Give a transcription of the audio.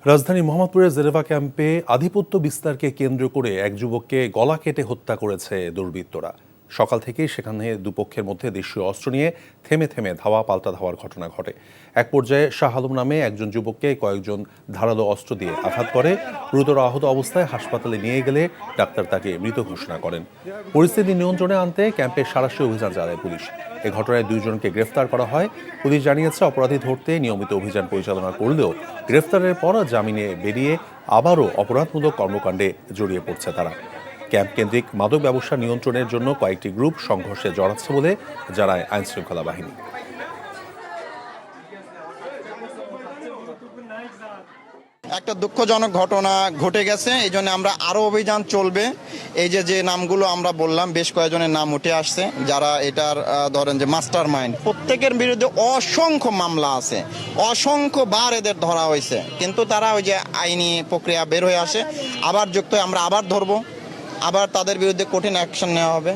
রাজধানী মোহাম্মদপুরের জেনেভা ক্যাম্পে আধিপত্য বিস্তারকে কেন্দ্র করে এক যুবককে গলা কেটে হত্যা করেছে দুর্বৃত্তরা। সকাল থেকেই সেখানে দুপক্ষের মধ্যে দেশীয় অস্ত্র নিয়ে থেমে থেমে ধাওয়া পাল্টা ধাওয়ার ঘটনা ঘটে। এক পর্যায়ে শাহ আলম নামে একজন যুবককে কয়েকজন ধারালো অস্ত্র দিয়ে আঘাত করে। গুরুতর আহত অবস্থায় হাসপাতালে নিয়ে গেলে ডাক্তার তাকে মৃত ঘোষণা করেন। পরিস্থিতি নিয়ন্ত্রণে আনতে ক্যাম্পে সাঁড়াশি অভিযান চালায় পুলিশ। এ ঘটনায় 2 জনকে গ্রেফতার করা হয়। পুলিশ জানিয়েছে, অপরাধী ধরতে নিয়মিত অভিযান পরিচালনা করলেও গ্রেফতারের পর জামিনে বেরিয়ে আবারও অপরাধমূলক কর্মকাণ্ডে জড়িয়ে পড়ছে তারা। ক্যাম্প কেন্দ্রিক মাদক ব্যবসা নিয়ন্ত্রণের জন্য কয়েকটি গ্রুপ সংঘর্ষে জড়াচ্ছে বলে জানায় আইনশৃঙ্খলা বাহিনী। একটা দুঃখজনক ঘটনা ঘটে গেছে, এই জন্য আমরা আরও অভিযান চলবে। এই যে নামগুলো আমরা বললাম, বেশ কয়েকজনের নাম উঠে আসছে যারা এটার ধরেন যে মাস্টার মাইন্ড। প্রত্যেকের বিরুদ্ধে অসংখ্য মামলা আছে, অসংখ্যবার এদের ধরা হয়েছে, কিন্তু তারা ওই যে আইনি প্রক্রিয়া বের হয়ে আসে, আবার যুক্ত হয়ে আমরা আবার ধরবো, আবার তাদের বিরুদ্ধে কঠিন অ্যাকশন নেওয়া হবে।